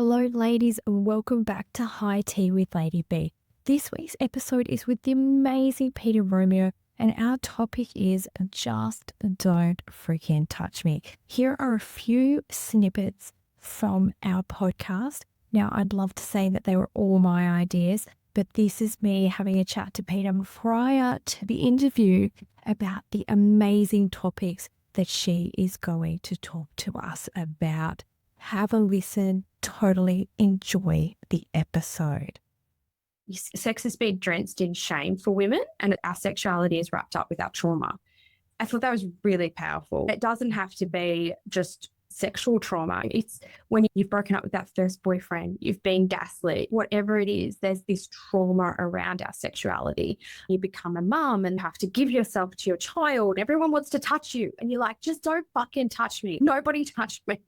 Hello, ladies, and welcome back to High Tea with Lady B. This week's episode is with the amazing Peta Romeo, and our topic is Just Don't Freaking Touch Me. Here are a few snippets from our podcast. Now, I'd love to say that they were all my ideas, but this is me having a chat to Peta prior to the interview about the amazing topics that she is going to talk to us about. Have a listen. Totally enjoy the episode. Sex has been drenched in shame for women, and our sexuality is wrapped up with our trauma. I thought that was really powerful. It doesn't have to be just sexual trauma. It's when you've broken up with that first boyfriend, you've been gaslit, whatever it is, there's this trauma around our sexuality. You become a mum and have to give yourself to your child. Everyone wants to touch you. And you're like, just don't fucking touch me. Nobody touched me.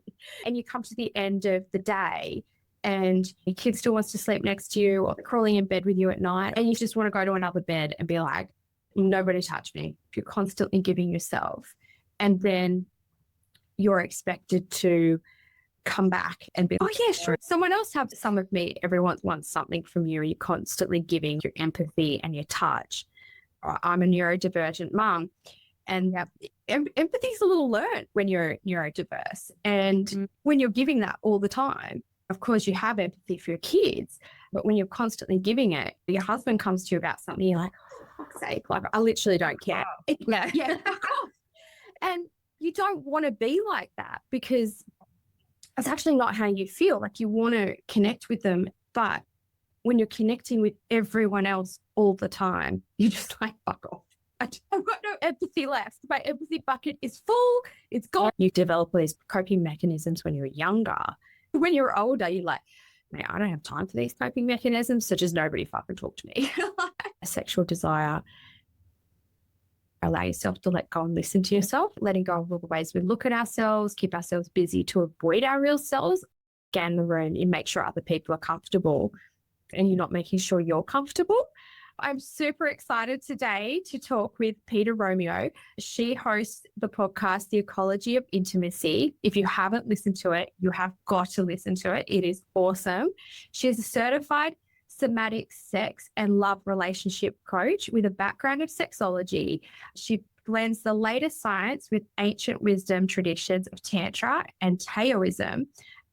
And you come to the end of the day and your kid still wants to sleep next to you or crawling in bed with you at night. And you just want to go to another bed and be like, nobody touched me. If you're constantly giving yourself. And then you're expected to come back and be, oh yeah, sure. Someone else have some of me. Everyone wants something from you. You're constantly giving your empathy and your touch. I'm a neurodivergent mum. And empathy is a little learned when you're neurodiverse. And when you're giving that all the time, of course, you have empathy for your kids. But when you're constantly giving it, your husband comes to you about something, you're like, oh, for fuck's sake, like, I literally don't care. Yeah, fuck off. And you don't want to be like that because it's actually not how you feel. Like you want to connect with them. But when you're connecting with everyone else all the time, you're just like, fuck off. I've got no empathy left. My empathy bucket is full. It's gone. You develop these coping mechanisms when you're younger. When you're older, you're like, man, I don't have time for these coping mechanisms. So just nobody fucking talk to me. A sexual desire. Allow yourself to let go and listen to yourself, letting go of all the ways we look at ourselves, keep ourselves busy to avoid our real selves, scan the room and make sure other people are comfortable and you're not making sure you're comfortable. I'm super excited today to talk with Peta Romeo. She hosts the podcast, The Ecology of Intimacy. If you haven't listened to it, you have got to listen to it. It is awesome. She is a certified somatic sex and love relationship coach with a background of sexology. She blends the latest science with ancient wisdom traditions of Tantra and Taoism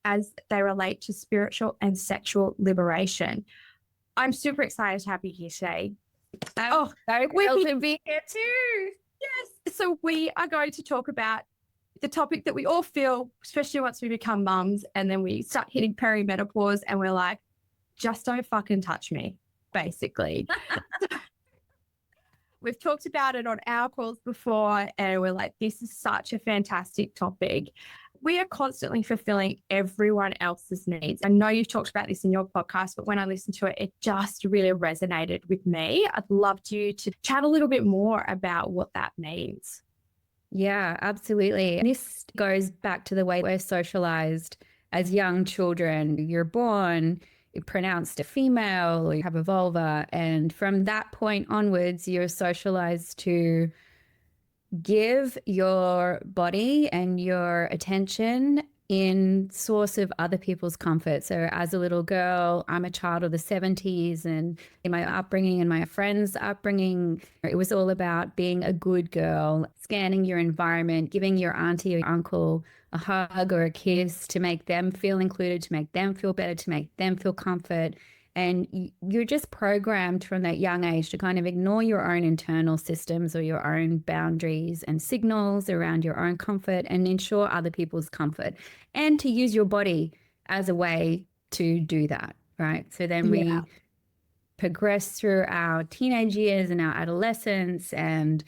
as they relate to spiritual and sexual liberation. I'm super excited to have you here today. Very thrilled to be here too. Yes. So we are going to talk about the topic that we all feel, especially once we become mums and then we start hitting perimenopause and we're like, just don't fucking touch me, basically. We've talked about it on our calls before and we're like, this is such a fantastic topic. We are constantly fulfilling everyone else's needs. I know you've talked about this in your podcast, but when I listened to it, it just really resonated with me. I'd love you to chat a little bit more about what that means. Yeah, absolutely. This goes back to the way we're socialized as young children. You're born pronounced a female, or you have a vulva, and from that point onwards, you're socialized to give your body and your attention in source of other people's comfort. So as a little girl, I'm a child of the 70s, and in my upbringing and my friends' upbringing, it was all about being a good girl, scanning your environment, giving your auntie or uncle a hug or a kiss to make them feel included, to make them feel better, to make them feel comfort. And you're just programmed from that young age to kind of ignore your own internal systems or your own boundaries and signals around your own comfort and ensure other people's comfort, and to use your body as a way to do that, right? So then we progress through our teenage years and our adolescence, and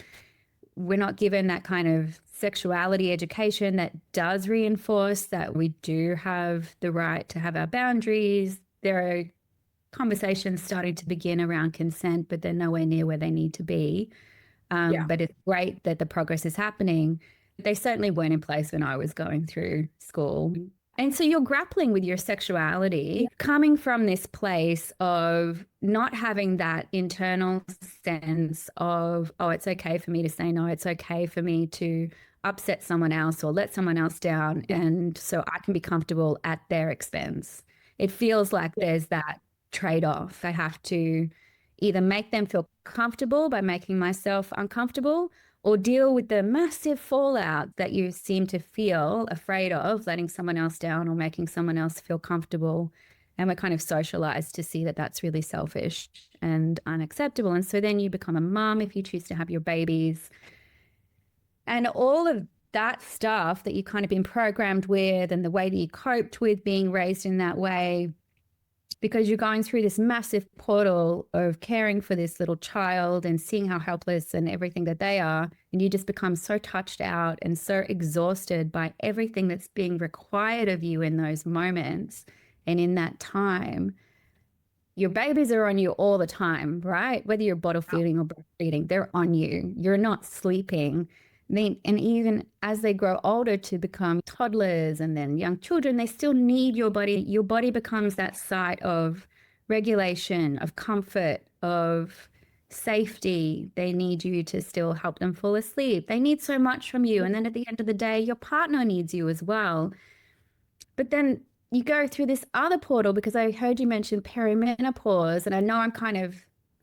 we're not given that kind of sexuality education that does reinforce that we do have the right to have our boundaries. There are conversations starting to begin around consent, but they're nowhere near where they need to be. But it's great that the progress is happening. They certainly weren't in place when I was going through school. And so you're grappling with your sexuality, coming from this place of not having that internal sense of, oh, it's okay for me to say no. It's okay for me to upset someone else or let someone else down. And so I can be comfortable at their expense. it feels like there's that trade-off. I have to either make them feel comfortable by making myself uncomfortable, or deal with the massive fallout that you seem to feel afraid of letting someone else down or making someone else feel comfortable. And we're kind of socialized to see that that's really selfish and unacceptable. And so then you become a mom if you choose to have your babies. And all of that stuff that you kind of been programmed with, and the way that you coped with being raised in that way, because you're going through this massive portal of caring for this little child and seeing how helpless and everything that they are. And you just become so touched out and so exhausted by everything that's being required of you in those moments. And in that time, your babies are on you all the time, right? Whether you're bottle feeding or breastfeeding, they're on you. You're not sleeping. And even as they grow older to become toddlers and then young children, they still need your body. Your body becomes that site of regulation, of comfort, of safety. They need you to still help them fall asleep. They need so much from you. And then at the end of the day, your partner needs you as well. But then you go through this other portal, because I heard you mention perimenopause, and I know I'm kind of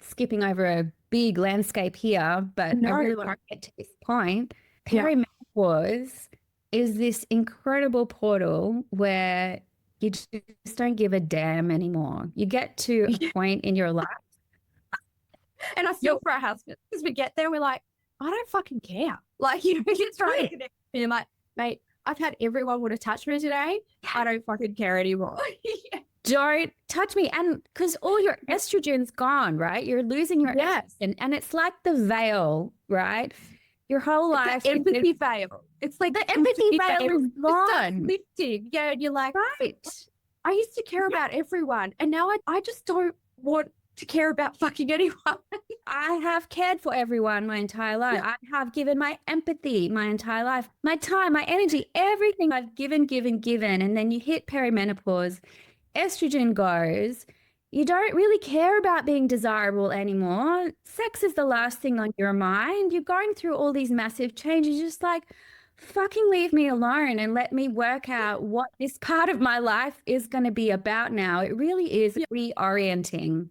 skipping over a big landscape here, but I really want to get to this point. Perimenopause is this incredible portal where you just don't give a damn anymore. You get to a point in your life. And I feel for our husbands, because we get there, we're like, I don't fucking care. Like, you know, you're trying to connect with me. I'm like, mate, I've had everyone want to touch me today. I don't fucking care anymore. Don't touch me. And because all your estrogen's gone, right? You're losing your estrogen. And it's like the veil, right? Your whole life. The empathy veil. It's like the empathy veil is gone. Lifting. Yeah. And you're like, right. I used to care about everyone. And now I just don't want to care about fucking anyone. I have cared for everyone my entire life. I have given my empathy my entire life, my time, my energy, everything I've given. And then you hit perimenopause. Estrogen goes, you don't really care about being desirable anymore. Sex is the last thing on your mind. You're going through all these massive changes. You're just like, fucking leave me alone and let me work out what this part of my life is going to be about now. It really is reorienting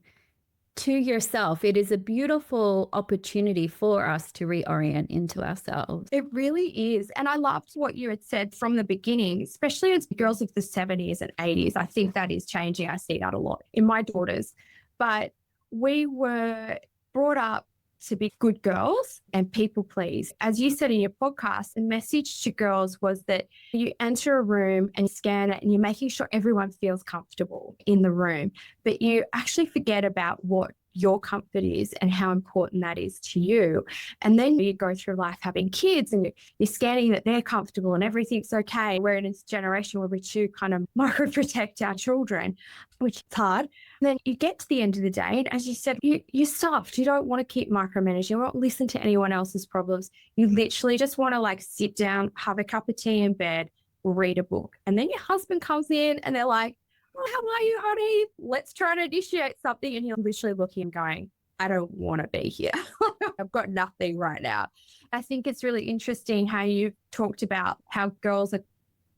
to yourself. It is a beautiful opportunity for us to reorient into ourselves. It really is. And I loved what you had said from the beginning, especially as girls of the 70s and 80s. I think that is changing. I see that a lot in my daughters. But we were brought up to be good girls and people please. As you said in your podcast, the message to girls was that you enter a room and scan it and you're making sure everyone feels comfortable in the room, but you actually forget about what your comfort is and how important that is to you. And then you go through life having kids and you're scanning that they're comfortable and everything's okay. We're in this generation where we do kind of micro-protect our children, which is hard. And then you get to the end of the day, and as you said, you're stuffed. You don't want to keep micromanaging. You don't listen to anyone else's problems. You literally just want to like sit down, have a cup of tea in bed, read a book. And then your husband comes in and they're like, oh, how are you, honey? Let's try to initiate something. And you're literally looking and going, I don't want to be here. I've got nothing right now. I think it's really interesting how you talked about how girls are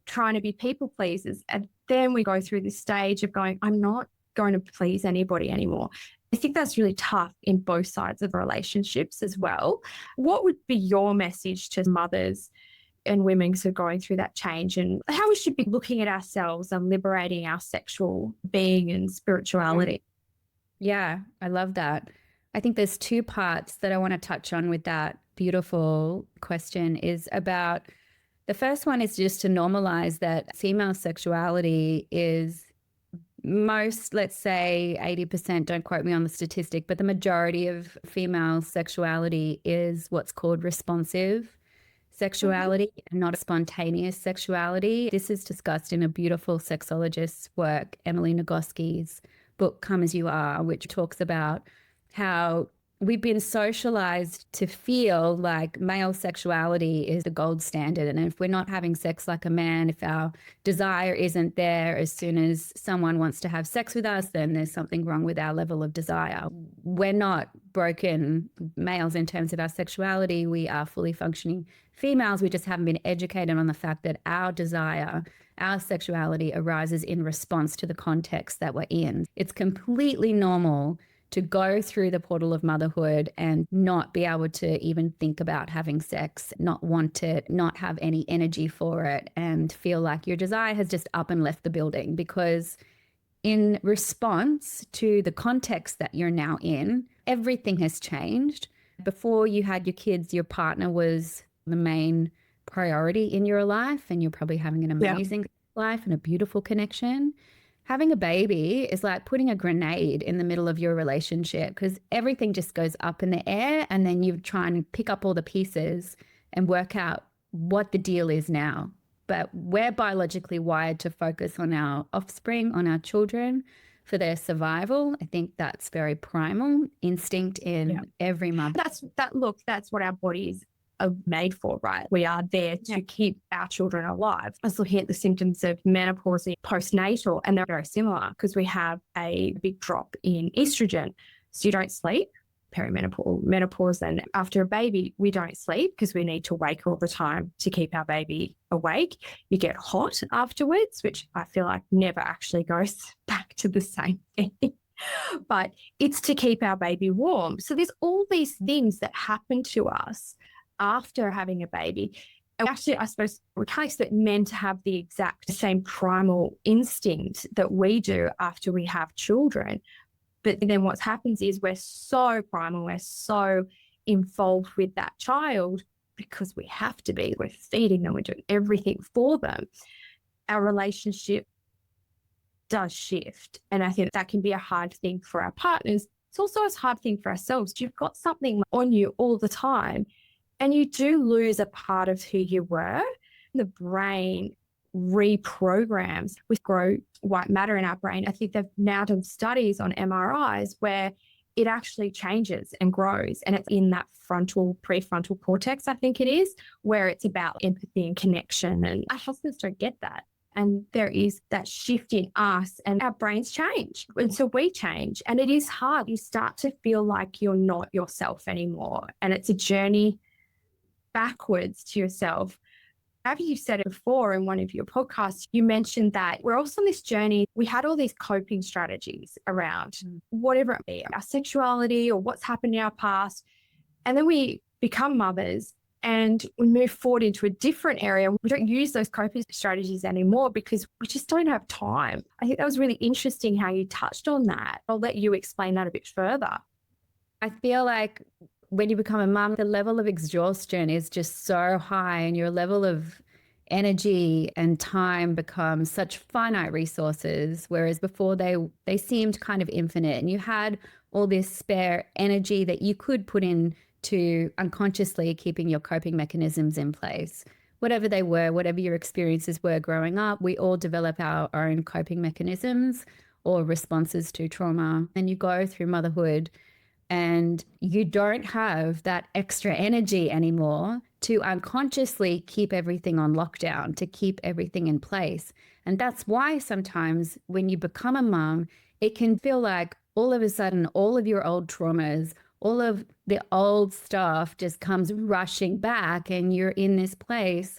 trying to be people pleasers. And then we go through this stage of going, I'm not going to please anybody anymore. I think that's really tough in both sides of relationships as well. What would be your message to mothers and women who are going through that change, and how we should be looking at ourselves and liberating our sexual being and spirituality? Yeah, I love that. I think there's two parts that I want to touch on with that beautiful question. Is about, the first one is just to normalize that female sexuality is most, let's say 80%, don't quote me on the statistic, but the majority of female sexuality is what's called responsive sexuality and not a spontaneous sexuality. This is discussed in a beautiful sexologist's work, Emily Nagoski's book, Come As You Are, which talks about how we've been socialized to feel like male sexuality is the gold standard. And if we're not having sex like a man, if our desire isn't there as soon as someone wants to have sex with us, then there's something wrong with our level of desire. We're not broken males in terms of our sexuality. We are fully functioning females. We just haven't been educated on the fact that our desire our sexuality arises in response to the context that we're in. It's completely normal to go through the portal of motherhood and not be able to even think about having sex, not want it, not have any energy for it, and feel like your desire has just up and left the building, because in response to the context that you're now in, everything has changed. Before you had your kids, your partner was the main priority in your life, and you're probably having an amazing life and a beautiful connection. Having a baby is like putting a grenade in the middle of your relationship, because everything just goes up in the air, and then you try and pick up all the pieces and work out what the deal is now. But we're biologically wired to focus on our offspring, on our children, for their survival. I think that's very primal instinct in every mother. That's what our bodies are made for, right? We are there to keep our children alive. I was looking at the symptoms of menopause and postnatal, and they're very similar because we have a big drop in estrogen. So you don't sleep, perimenopause, menopause, and after a baby, we don't sleep because we need to wake all the time to keep our baby awake. You get hot afterwards, which I feel like never actually goes back to the same thing. But it's to keep our baby warm. So there's all these things that happen to us after having a baby. And actually, I suppose we can't expect men to have the exact same primal instinct that we do after we have children. But then what happens is we're so primal, we're so involved with that child because we have to be. We're feeding them, we're doing everything for them. Our relationship does shift. And I think that can be a hard thing for our partners. It's also a hard thing for ourselves. You've got something on you all the time, and you do lose a part of who you were. The brain reprograms with grow white matter in our brain. I think they've now done studies on MRIs where it actually changes and grows, and it's in that prefrontal cortex, I think it is, where it's about empathy and connection. And our husbands don't get that. And there is that shift in us, and our brains change. And so we change, and it is hard. You start to feel like you're not yourself anymore. And it's a journey backwards to yourself. Have you said it before in one of your podcasts? You mentioned that we're also on this journey. We had all these coping strategies around whatever it be, our sexuality or what's happened in our past. And then we become mothers and we move forward into a different area. We don't use those coping strategies anymore because we just don't have time. I think that was really interesting how you touched on that. I'll let you explain that a bit further. I feel like when you become a mom, the level of exhaustion is just so high, and your level of energy and time becomes such finite resources, whereas before they seemed kind of infinite, and you had all this spare energy that you could put in to unconsciously keeping your coping mechanisms in place. Whatever they were, whatever your experiences were growing up, we all develop our own coping mechanisms or responses to trauma. And you go through motherhood and you don't have that extra energy anymore to unconsciously keep everything on lockdown, to keep everything in place. And that's why sometimes when you become a mom, it can feel like all of a sudden, all of your old traumas, all of the old stuff just comes rushing back, and you're in this place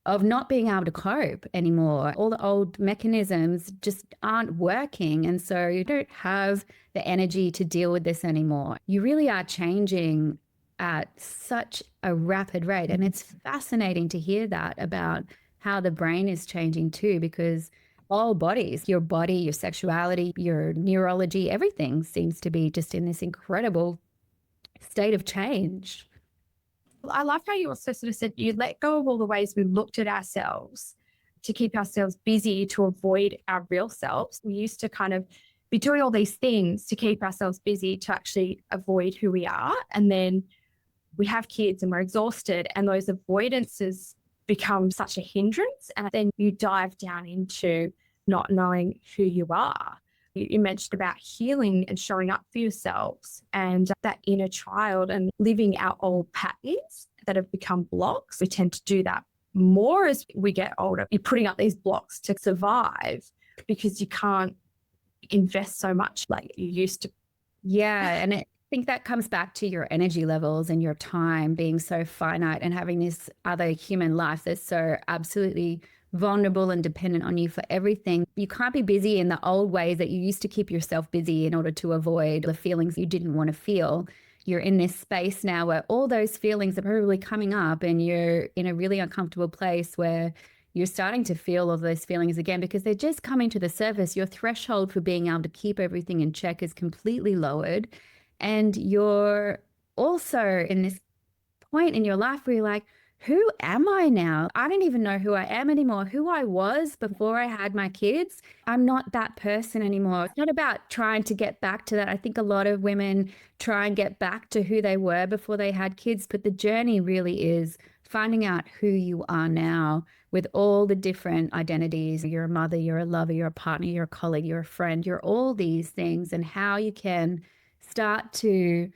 of not being able to cope anymore. All the old mechanisms just aren't working. And so you don't have the energy to deal with this anymore. You really are changing at such a rapid rate. And it's fascinating to hear that about how the brain is changing too, because all bodies, your body, your sexuality, your neurology, everything seems to be just in this incredible state of change. I love how you also sort of said you let go of all the ways we looked at ourselves to keep ourselves busy to avoid our real selves. We used to kind of be doing all these things to keep ourselves busy to actually avoid who we are. And then we have kids and we're exhausted, and those avoidances become such a hindrance. And then you dive down into not knowing who you are. You mentioned about healing and showing up for yourselves and that inner child and living our old patterns that have become blocks. We tend to do that more as we get older. You're putting up these blocks to survive because you can't invest so much like you used to. Yeah. And I think that comes back to your energy levels and your time being so finite, and having this other human life that's so absolutely vulnerable and dependent on you for everything. You can't be busy in the old ways that you used to keep yourself busy in order to avoid the feelings you didn't want to feel. You're in this space now where all those feelings are probably coming up, and you're in a really uncomfortable place where you're starting to feel all those feelings again because they're just coming to the surface. Your threshold for being able to keep everything in check is completely lowered. And you're also in this point in your life where you're like, who am I now? I don't even know who I am anymore. Who I was before I had my kids, I'm not that person anymore. It's not about trying to get back to that. I think a lot of women try and get back to who they were before they had kids, but the journey really is finding out who you are now with all the different identities. You're a mother, you're a lover, you're a partner, you're a colleague, you're a friend, you're all these things, and how you can start to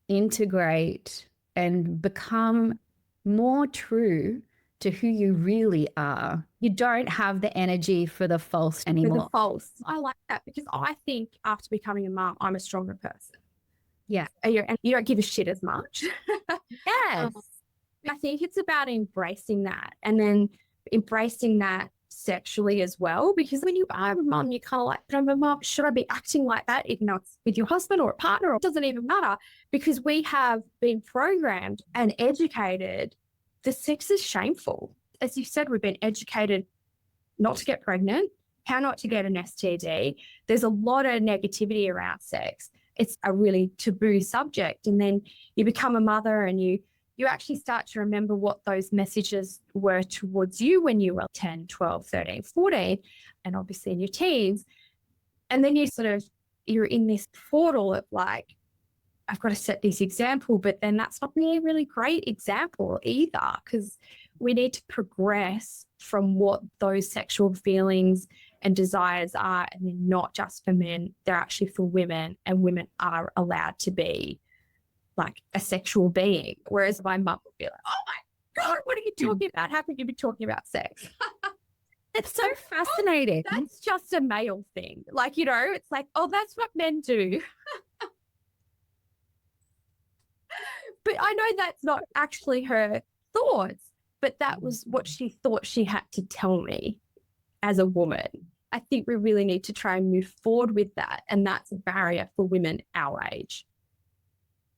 integrate and become more true to who you really are. You don't have the energy for the false anymore. For the false. I like that because I think after becoming a mom, I'm a stronger person. Yeah. And you don't give a shit as much. Yes. I think it's about embracing that, and then embracing that sexually as well, because when you are a mom, you kind of like, I'm a mom, should I be acting like that? Even though it's with your husband or a partner, or it doesn't even matter, because we have been programmed and educated. The sex is shameful. As you said, we've been educated not to get pregnant, how not to get an STD. There's a lot of negativity around sex. It's a really taboo subject. And then you become a mother and you actually start to remember what those messages were towards you when you were 10, 12, 13, 14, and obviously in your teens. And then you're in this portal of like, I've got to set this example, but then that's not really a really great example either, because we need to progress from what those sexual feelings and desires are, and they're not just for men, they're actually for women, and women are allowed to be like a sexual being. Whereas my mum would be like, oh my God, what are you talking about? How could you be talking about sex? It's so fascinating. That's just a male thing. Like, it's like, oh, that's what men do. But I know that's not actually her thoughts, but that was what she thought she had to tell me as a woman. I think we really need to try and move forward with that. And that's a barrier for women our age.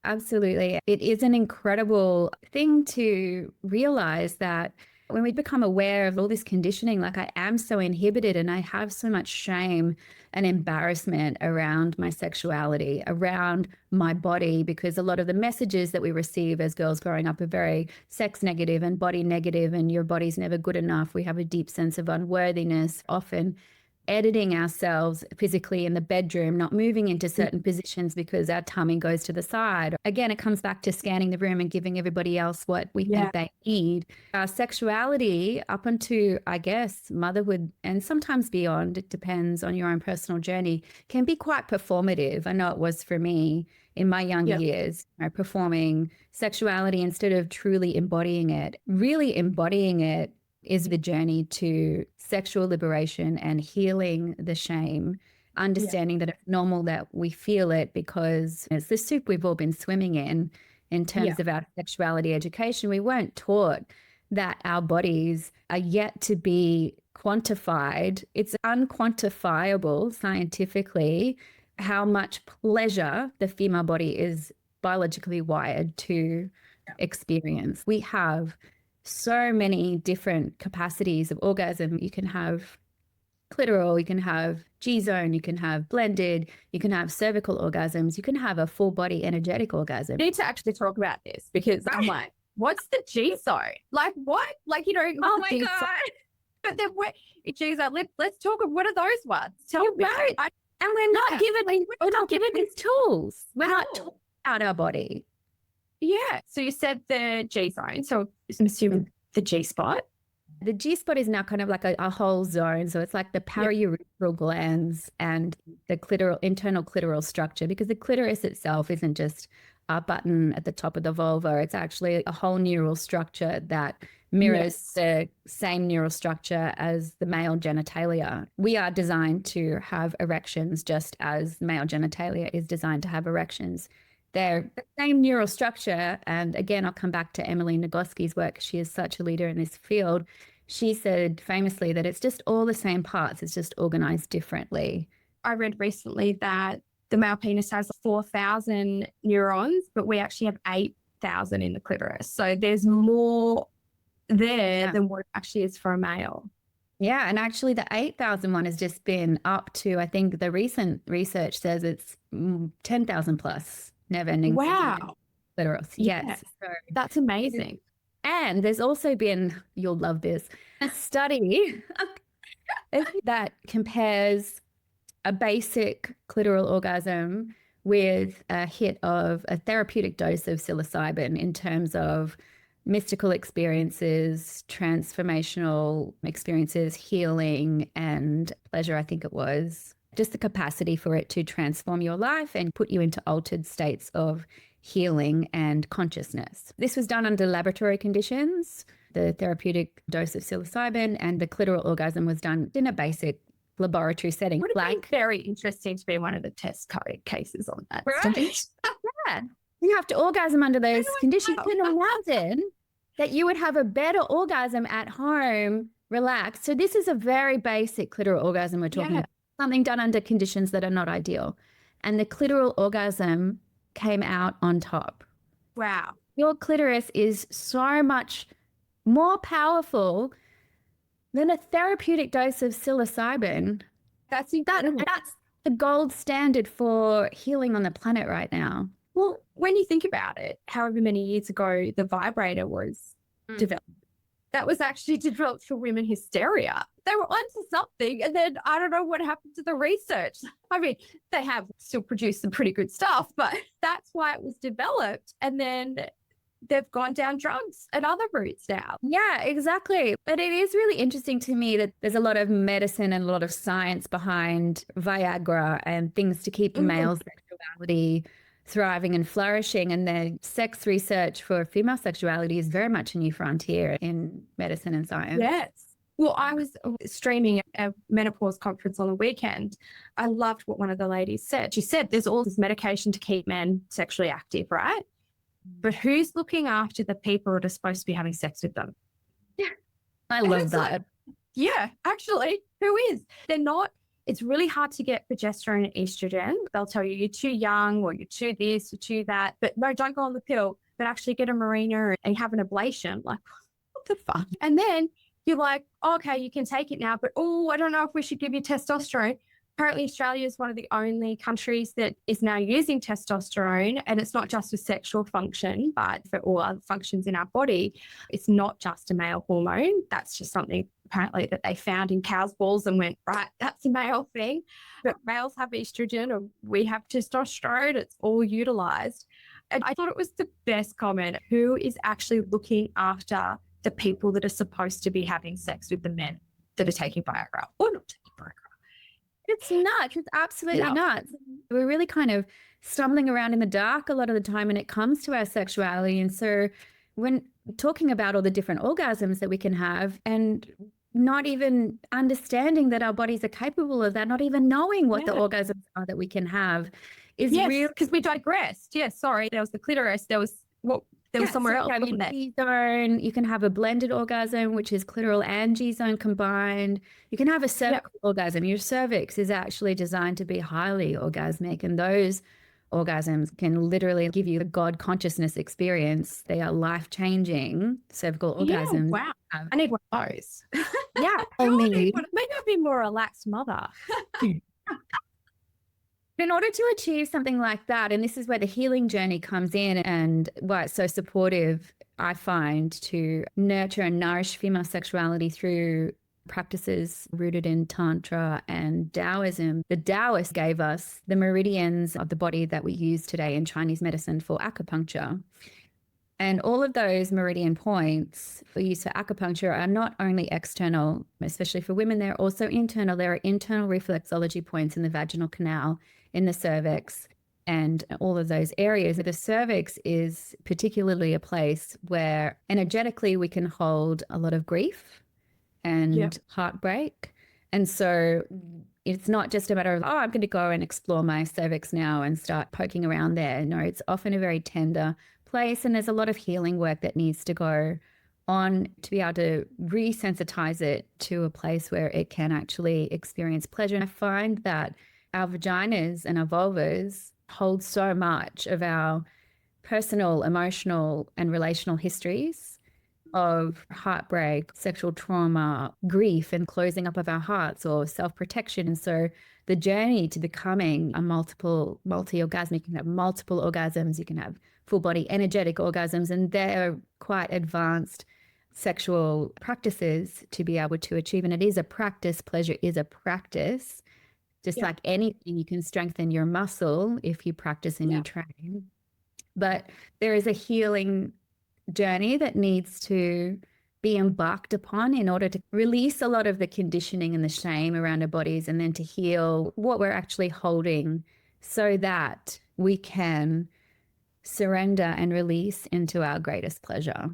Absolutely. It is an incredible thing to realize that when we become aware of all this conditioning, like I am so inhibited and I have so much shame and embarrassment around my sexuality, around my body, because a lot of the messages that we receive as girls growing up are very sex negative and body negative, and your body's never good enough. We have a deep sense of unworthiness, often editing ourselves physically in the bedroom, not moving into certain positions because our tummy goes to the side. Again, it comes back to scanning the room and giving everybody else what we think they need. Our sexuality up until, I guess, motherhood and sometimes beyond, it depends on your own personal journey, can be quite performative. I know it was for me in my younger years, performing sexuality instead of truly embodying it. Really embodying it is the journey to sexual liberation and healing the shame, understanding that it's normal that we feel it because it's the soup we've all been swimming in terms of our sexuality education. We weren't taught that our bodies are yet to be quantified. It's unquantifiable scientifically how much pleasure the female body is biologically wired to experience. We have so many different capacities of orgasm. You can have clitoral, you can have G-zone, you can have blended, you can have cervical orgasms, you can have a full body energetic orgasm. We need to actually talk about this because I'm like, what's the G-zone? Like what? Like, oh my God. But then what? G-zone, let's talk. What are those ones? Tell me. Right. And we're not given these tools. We're not taught about our body. Yeah. So you said the G-zone. So I'm assuming the G-spot. The G-spot is now kind of like a whole zone. So it's like the paraurethral glands and the internal clitoral structure, because the clitoris itself isn't just a button at the top of the vulva. It's actually a whole neural structure that mirrors the same neural structure as the male genitalia. We are designed to have erections just as male genitalia is designed to have erections. They're the same neural structure. And again, I'll come back to Emily Nagoski's work. She is such a leader in this field. she said famously that it's just all the same parts, it's just organized differently. I read recently that the male penis has 4,000 neurons, but we actually have 8,000 in the clitoris. So there's more there than what actually is for a male. Yeah. And actually the 8,000 one has just been up to, I think the recent research says it's 10,000 plus never-ending. Wow. Clitoris. Yeah. Yes. So that's amazing. And there's also been, you'll love this, a study that compares a basic clitoral orgasm with a hit of a therapeutic dose of psilocybin in terms of mystical experiences, transformational experiences, healing, and pleasure, I think it was. Just the capacity for it to transform your life and put you into altered states of healing and consciousness. This was done under laboratory conditions, the therapeutic dose of psilocybin, and the clitoral orgasm was done in a basic laboratory setting. Would have been very interesting to be one of the test cases on that. Right. Yeah. You have to orgasm under those conditions. You can imagine that you would have a better orgasm at home, relaxed. So this is a very basic clitoral orgasm we're talking about, something done under conditions that are not ideal. And the clitoral orgasm came out on top. Wow. Your clitoris is so much more powerful than a therapeutic dose of psilocybin. That's incredible. That's the gold standard for healing on the planet right now. Well, when you think about it, however many years ago the vibrator was developed, that was actually developed for women hysteria. They were onto something, and then I don't know what happened to the research. I mean, they have still produced some pretty good stuff, but that's why it was developed. And then they've gone down drugs and other routes now. Yeah, exactly. But it is really interesting to me that there's a lot of medicine and a lot of science behind Viagra and things to keep male sexuality thriving and flourishing. And the sex research for female sexuality is very much a new frontier in medicine and science. Yes. Well, I was streaming a menopause conference on the weekend. I loved what one of the ladies said. She said there's all this medication to keep men sexually active, right? But who's looking after the people that are supposed to be having sex with them? Yeah. I love that. Like, yeah, actually, who is? They're not. It's really hard to get progesterone and estrogen. They'll tell you you're too young or you're too this, you're too that. But no, don't go on the pill, but actually get a Mirena and have an ablation. Like, what the fuck? And then you're like, okay, you can take it now, but I don't know if we should give you testosterone. Apparently, Australia is one of the only countries that is now using testosterone, and it's not just for sexual function, but for all other functions in our body. It's not just a male hormone. That's just something apparently that they found in cows' balls and went, right, that's a male thing. But males have estrogen or we have testosterone. It's all utilized. And I thought it was the best comment. Who is actually looking after the people that are supposed to be having sex with the men that are taking Viagra or not taking Viagra? It's nuts. It's absolutely nuts. We're really kind of stumbling around in the dark a lot of the time when it comes to our sexuality. And so when talking about all the different orgasms that we can have and not even understanding that our bodies are capable of that, not even knowing what the orgasms are that we can have is real. Because we digressed. Yes, sorry. There was the clitoris. There was somewhere else. G-zone. You can have a blended orgasm, which is clitoral and G-zone combined. You can have a cervical orgasm. Your cervix is actually designed to be highly orgasmic, and those orgasms can literally give you a God consciousness experience. They are life-changing cervical orgasms. Wow. I need one of those. Yeah. Maybe I'll be more relaxed mother. In order to achieve something like that, and this is where the healing journey comes in and why it's so supportive, I find, to nurture and nourish female sexuality through practices rooted in Tantra and Taoism. The Taoists gave us the meridians of the body that we use today in Chinese medicine for acupuncture. And all of those meridian points for use for acupuncture are not only external, especially for women, they're also internal. There are internal reflexology points in the vaginal canal, in the cervix, and all of those areas. The cervix is particularly a place where energetically we can hold a lot of grief and heartbreak. And so it's not just a matter of, I'm going to go and explore my cervix now and start poking around there. No, it's often a very tender place, and there's a lot of healing work that needs to go on to be able to resensitize it to a place where it can actually experience pleasure. And I find that our vaginas and our vulvas hold so much of our personal, emotional, and relational histories of heartbreak, sexual trauma, grief, and closing up of our hearts, or self-protection. And so the journey to becoming a multi-orgasmic, you can have multiple orgasms, you can have full body energetic orgasms, and they're quite advanced sexual practices to be able to achieve. And it is a practice. Pleasure is a practice. Just like anything, you can strengthen your muscle if you practice and you train. But there is a healing journey that needs to be embarked upon in order to release a lot of the conditioning and the shame around our bodies, and then to heal what we're actually holding so that we can surrender and release into our greatest pleasure.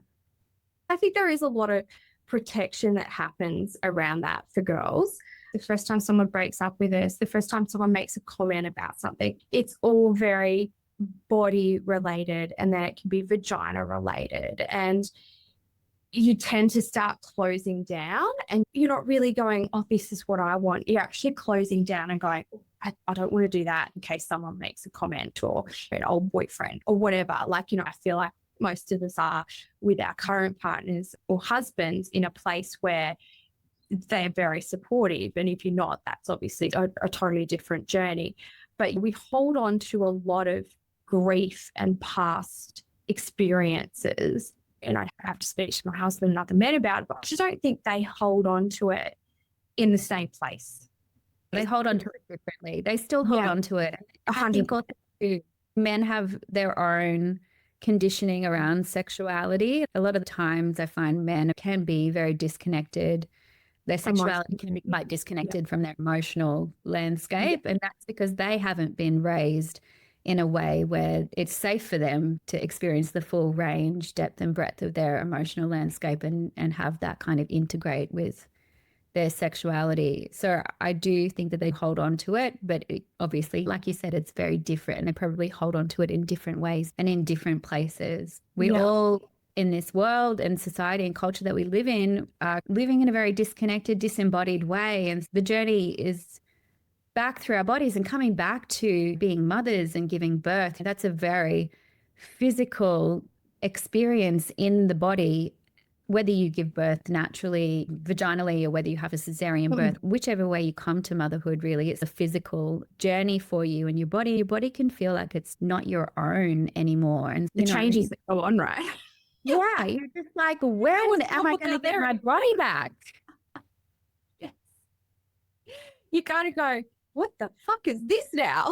I think there is a lot of protection that happens around that for girls. The first time someone breaks up with us, the first time someone makes a comment about something, it's all very body related, and then it can be vagina related. And you tend to start closing down, and you're not really going, oh, this is what I want. You're actually closing down and going, I don't want to do that in case someone makes a comment, or an old boyfriend or whatever. Like, I feel like most of us are with our current partners or husbands in a place where they're very supportive. And if you're not, that's obviously a totally different journey. But we hold on to a lot of grief and past experiences. And I have to speak to my husband and other men about it, but I just don't think they hold on to it in the same place. They hold on to it differently. They still hold on to it. I think also men have their own conditioning around sexuality. A lot of the times I find men can be very disconnected. Their sexuality can be quite disconnected from their emotional landscape. And that's because they haven't been raised in a way where it's safe for them to experience the full range, depth and breadth of their emotional landscape, and have that kind of integrate with their sexuality. So I do think that they hold on to it, but obviously, like you said, it's very different, and they probably hold on to it in different ways and in different places. We all in this world and society and culture that we live in are living in a very disconnected, disembodied way. And the journey is back through our bodies and coming back to being mothers and giving birth. That's a very physical experience in the body, whether you give birth naturally, vaginally, or whether you have a cesarean birth, whichever way you come to motherhood, really, it's a physical journey for you and your body can feel like it's not your own anymore. And the changes that go on, right? Yeah, you're just like, when am I going to get my body back? Yes. You kind of go, what the fuck is this now?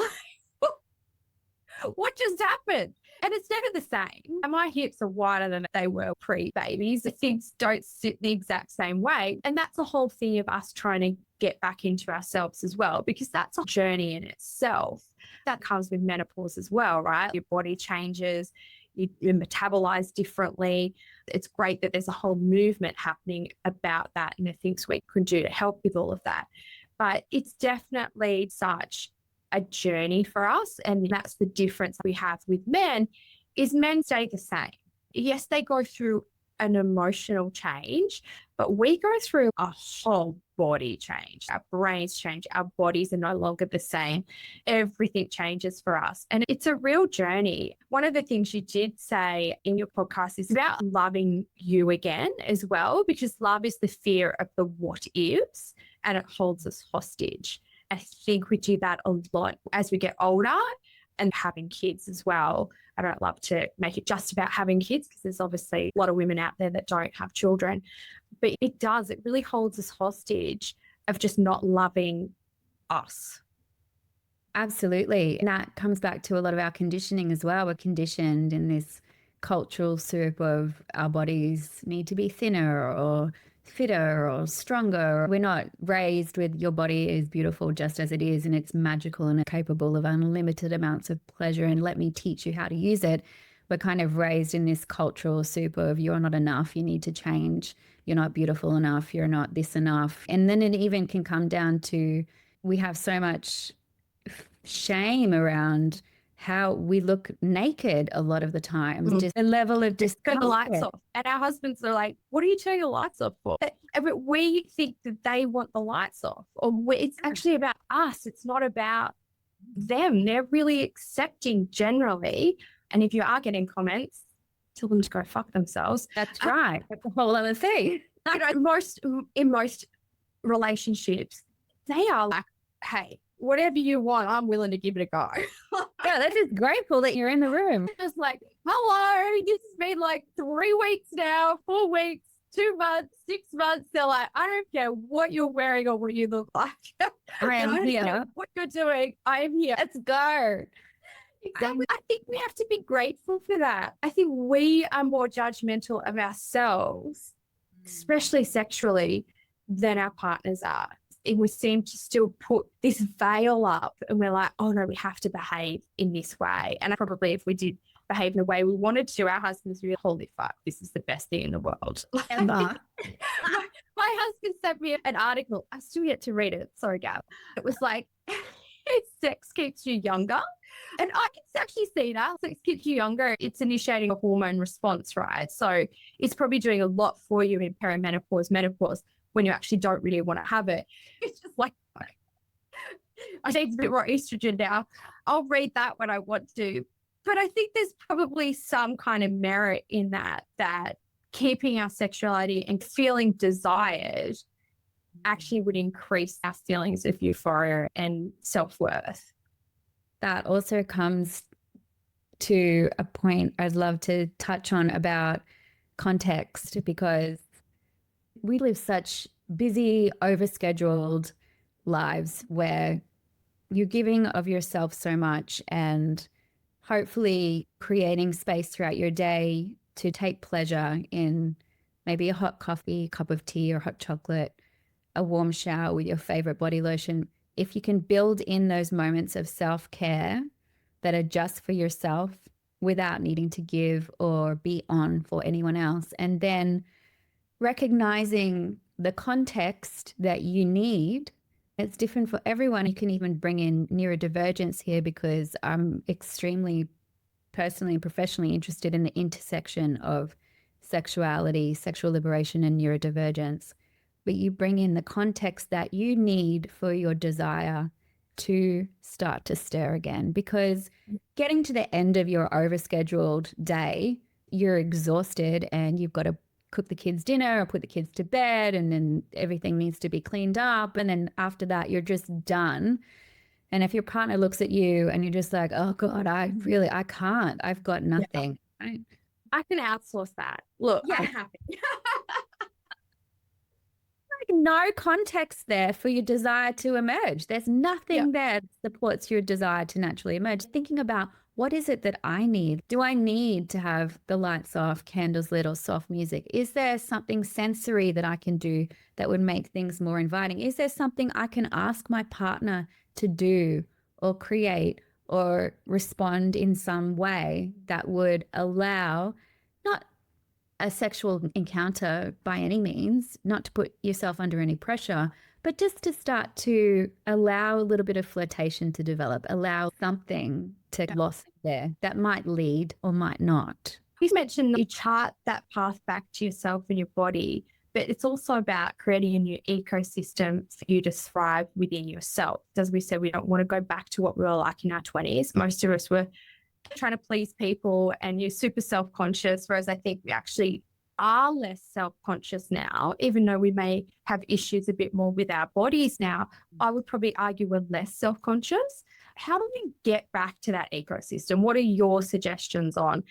What just happened? And it's never the same. And my hips are wider than they were pre-babies. The things don't sit the exact same way. And that's the whole thing of us trying to get back into ourselves as well, because that's a journey in itself. That comes with menopause as well, right? Your body changes, you metabolize differently. It's great that there's a whole movement happening about that and the things we can do to help with all of that. But it's definitely such a journey for us. And that's the difference we have with men, is men stay the same. Yes, they go through an emotional change, but we go through a whole body change. Our brains change. Our bodies are no longer the same. Everything changes for us. And it's a real journey. One of the things you did say in your podcast is about loving you again as well, because love is the fear of the what ifs, and it holds us hostage. I think we do that a lot as we get older and having kids as well. I don't love to make it just about having kids, because there's obviously a lot of women out there that don't have children, but it really holds us hostage of just not loving us. Absolutely. And that comes back to a lot of our conditioning as well. We're conditioned in this cultural soup of our bodies need to be thinner or fitter or stronger. We're not raised with your body is beautiful just as it is, and it's magical and capable of unlimited amounts of pleasure, and let me teach you how to use it. We're kind of raised in this cultural soup of you're not enough, you need to change, you're not beautiful enough, you're not this enough. And then it even can come down to we have so much shame around how we look naked a lot of the times, just a level of Turn the lights discomfort. off. And our husbands are like, what are you turning the lights off for? But we think that they want the lights off. It's actually about us. It's not about them. They're really accepting generally. And if you are getting comments, tell them to go fuck themselves. That's right. That's a whole other thing. In most relationships, they are like, hey, whatever you want, I'm willing to give it a go. Yeah, they're just grateful that you're in the room. Just like, hello, this has been like 3 weeks now, 4 weeks, 2 months, 6 months. They're like, I don't care what you're wearing or what you look like. I am don't here. care what you're doing. I am here. Let's go. Exactly. I think we have to be grateful for that. I think we are more judgmental of ourselves, especially sexually, than our partners are. And we seem to still put this veil up and we're like, oh no, we have to behave in this way. And probably if we did behave in the way we wanted to, our husbands would be, holy fuck, this is the best thing in the world. Ever. My husband sent me an article. I still yet to read it. Sorry, Gab. It was like, sex keeps you younger. And I can actually see that. Sex keeps you younger. It's initiating a hormone response, right? So it's probably doing a lot for you in perimenopause, menopause, when you actually don't really want to have it. It's just like, I need a bit more estrogen now. I'll read that when I want to. But I think there's probably some kind of merit in that keeping our sexuality and feeling desired actually would increase our feelings of euphoria and self-worth. That also comes to a point I'd love to touch on about context, because we live such busy, overscheduled lives where you're giving of yourself so much and hopefully creating space throughout your day to take pleasure in maybe a hot coffee, cup of tea or hot chocolate, a warm shower with your favorite body lotion. If you can build in those moments of self-care that are just for yourself without needing to give or be on for anyone else, and then recognizing the context that you need. It's different for everyone. You can even bring in neurodivergence here, because I'm extremely personally and professionally interested in the intersection of sexuality, sexual liberation, and neurodivergence. But you bring in the context that you need for your desire to start to stir again, because getting to the end of your overscheduled day, you're exhausted and you've got to cook the kids dinner or put the kids to bed, and then everything needs to be cleaned up. And then after that, you're just done. And if your partner looks at you and you're just like, oh God, I can't, I've got nothing. Yeah. I can outsource that. Look, Yeah. I'm happy. No context there for your desire to emerge. There's nothing there that supports your desire to naturally emerge. Thinking about, what is it that I need? Do I need to have the lights off, candles lit, or soft music? Is there something sensory that I can do that would make things more inviting? Is there something I can ask my partner to do or create or respond in some way that would allow, not a sexual encounter by any means, not to put yourself under any pressure, but just to start to allow a little bit of flirtation to develop, allow something to blossom there that might lead or might not. You mentioned you chart that path back to yourself and your body, but it's also about creating a new ecosystem for you to thrive within yourself. As we said, we don't want to go back to what we were like in our 20s. Most of us were trying to please people and you're super self-conscious, whereas I think we actually are less self-conscious now, even though we may have issues a bit more with our bodies now. I would probably argue we're less self-conscious. How do we get back to that ecosystem? What are your suggestions on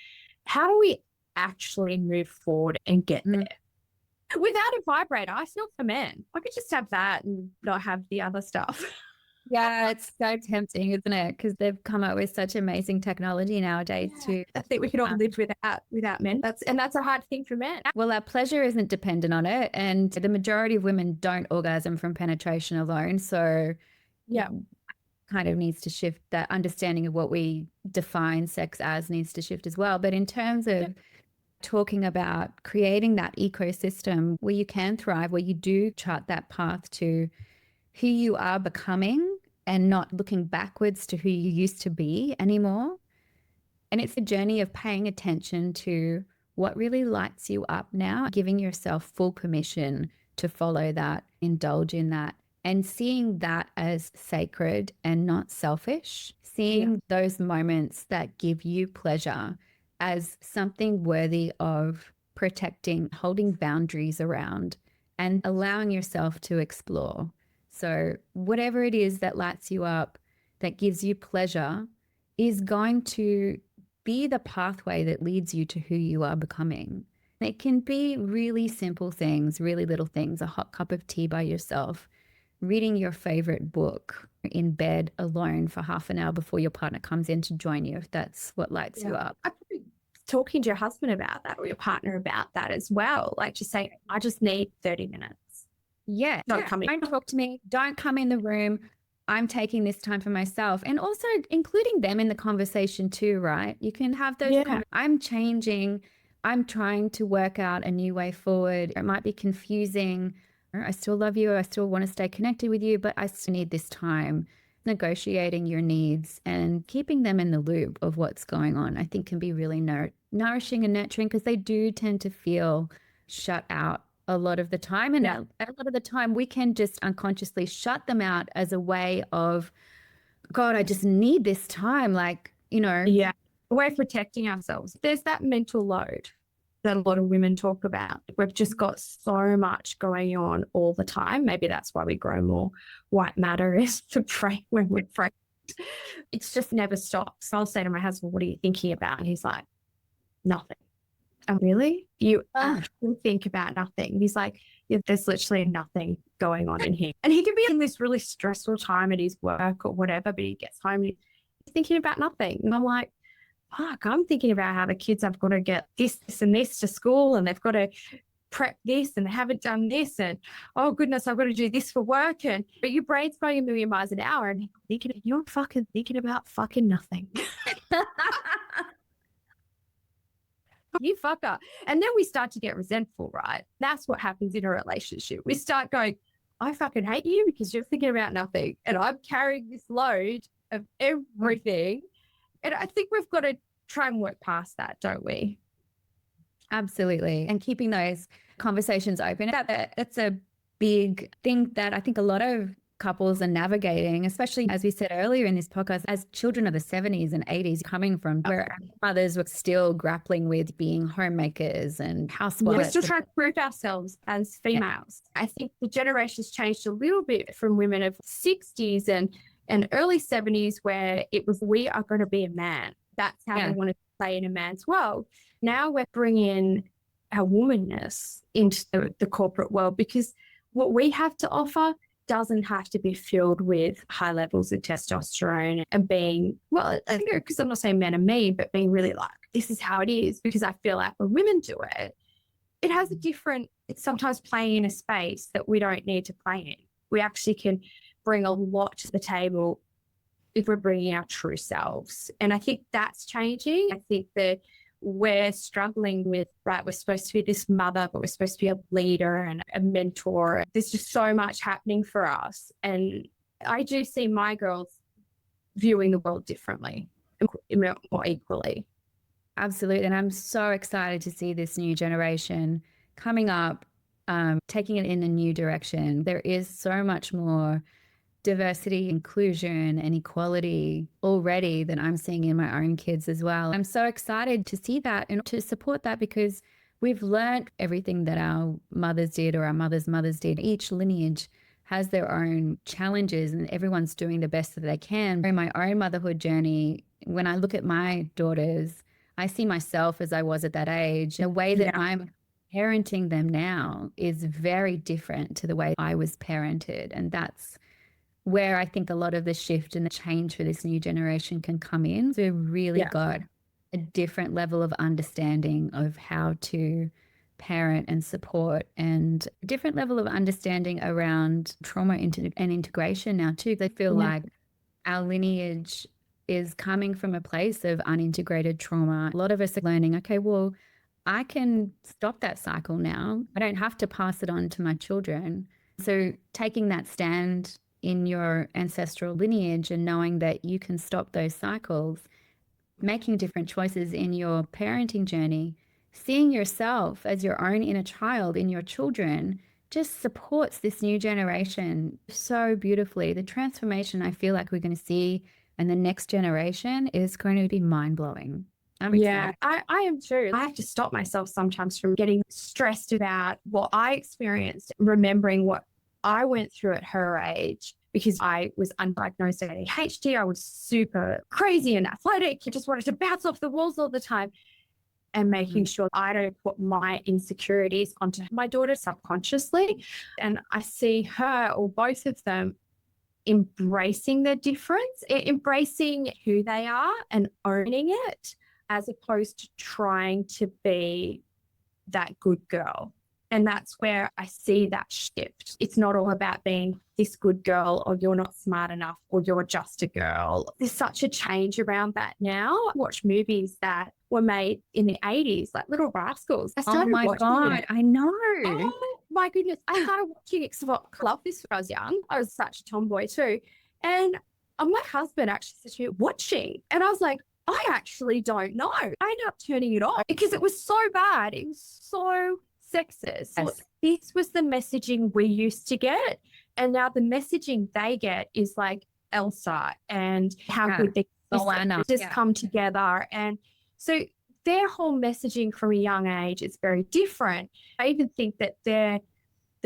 how do we actually move forward and get there? Without a vibrator, I still for men. I could just have that and not have the other stuff. Yeah, it's so tempting, isn't it? Because they've come up with such amazing technology nowadays too. I think we can all live without men. That's a hard thing for men. Well, our pleasure isn't dependent on it, and the majority of women don't orgasm from penetration alone. So, yeah, kind of needs to shift. That understanding of what we define sex as needs to shift as well. But in terms of talking about creating that ecosystem where you can thrive, where you do chart that path to who you are becoming and not looking backwards to who you used to be anymore. And it's a journey of paying attention to what really lights you up now, giving yourself full permission to follow that, indulge in that, and seeing that as sacred and not selfish, seeing those moments that give you pleasure as something worthy of protecting, holding boundaries around, and allowing yourself to explore. So whatever it is that lights you up, that gives you pleasure, is going to be the pathway that leads you to who you are becoming. It can be really simple things, really little things, a hot cup of tea by yourself, reading your favorite book in bed alone for half an hour before your partner comes in to join you, if that's what lights you up. I probably talking to your husband about that or your partner about that as well. Like just say, I just need 30 minutes. Yeah. Don't come in. Don't talk to me. Don't come in the room. I'm taking this time for myself, and also including them in the conversation too, right? You can have those. I'm changing. I'm trying to work out a new way forward. It might be confusing. I still love you. I still want to stay connected with you, but I still need this time. Negotiating your needs and keeping them in the loop of what's going on, I think can be really nourishing and nurturing, because they do tend to feel shut out a lot of the time. And a lot of the time we can just unconsciously shut them out as a way of, God, I just need this time. Like, you know. Yeah. A way of protecting ourselves. There's that mental load that a lot of women talk about. We've just got so much going on all the time. Maybe that's why we grow more white matter is to pray when we're pregnant. It's just never stops. So I'll say to my husband, what are you thinking about? And he's like, nothing. Oh, really? You actually think about nothing? He's like, yeah, there's literally nothing going on in here. And he can be in this really stressful time at his work or whatever, but he gets home and he's thinking about nothing. And I'm like, fuck, I'm thinking about how the kids have got to get this and this to school, and they've got to prep this and they haven't done this, and oh goodness, I've got to do this for work. But your brain's going a million miles an hour and you're fucking thinking about fucking nothing. You fucker. And then we start to get resentful, right? That's what happens in a relationship. We start going, I fucking hate you because you're thinking about nothing. And I'm carrying this load of everything. And I think we've got to try and work past that, don't we? Absolutely. And keeping those conversations open. That's a big thing that I think a lot of couples are navigating, especially as we said earlier in this podcast, as children of the 70s and 80s, coming from where our mothers were still grappling with being homemakers and housewives. We're still trying to prove ourselves as females. I think the generation's changed a little bit from women of 60s and early 70s, where it was, we are going to be a man. That's how they want to play in a man's world. Now we're bringing our womanness into the corporate world, because what we have to offer doesn't have to be filled with high levels of testosterone and being, well, I think, because I'm not saying men are mean, but being really like, this is how it is, because I feel like when women do it, it has a different, it's sometimes playing in a space that we don't need to play in. We actually can bring a lot to the table if we're bringing our true selves. And I think that's changing. I think that we're struggling with, right, we're supposed to be this mother, but we're supposed to be a leader and a mentor. There's just so much happening for us. And I do see my girls viewing the world differently, more equally. Absolutely. And I'm so excited to see this new generation coming up, taking it in a new direction. There is so much more diversity, inclusion, and equality already that I'm seeing in my own kids as well. I'm so excited to see that and to support that, because we've learned everything that our mothers did or our mothers' mothers did. Each lineage has their own challenges and everyone's doing the best that they can. In my own motherhood journey, when I look at my daughters, I see myself as I was at that age. The way that I'm parenting them now is very different to the way I was parented. And that's where I think a lot of the shift and the change for this new generation can come in. We've really got a different level of understanding of how to parent and support, and a different level of understanding around trauma and integration now too. They feel like our lineage is coming from a place of unintegrated trauma. A lot of us are learning, okay, well, I can stop that cycle now. I don't have to pass it on to my children. So taking that stand in your ancestral lineage and knowing that you can stop those cycles, making different choices in your parenting journey, seeing yourself as your own inner child in your children just supports this new generation so beautifully. The transformation I feel like we're going to see in the next generation is going to be mind-blowing. Yeah, I am too. I have to stop myself sometimes from getting stressed about what I experienced, remembering what I went through at her age, because I was undiagnosed ADHD. I was super crazy and athletic. I just wanted to bounce off the walls all the time, and making sure I don't put my insecurities onto my daughter subconsciously. And I see her, or both of them, embracing the difference, embracing who they are and owning it, as opposed to trying to be that good girl. And that's where I see that shift. It's not all about being this good girl, or you're not smart enough, or you're just a girl. There's such a change around that now. I watch movies that were made in the 80s, like Little Rascals. Oh my God, I know. Oh my goodness. I started watching it because I loved this when I was young. I was such a tomboy too. And my husband actually said to me, watching. And I was like, I actually don't know. I ended up turning it off because it was so bad. It was so sexist. Yes. This was the messaging we used to get. And now the messaging they get is like Elsa and how good they just come together. And so their whole messaging from a young age is very different. I even think that the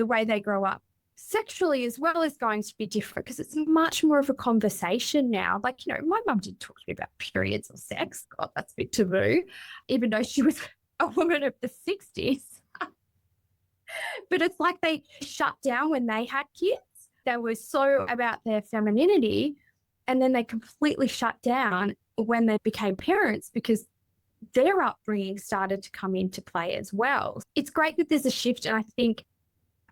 way they grow up sexually as well is going to be different, because it's much more of a conversation now. Like, you know, my mum didn't talk to me about periods or sex. God, that's a bit taboo, even though she was a woman of the 60s. But it's like they shut down when they had kids. They were so about their femininity, and then they completely shut down when they became parents, because their upbringing started to come into play as well. It's great that there's a shift, and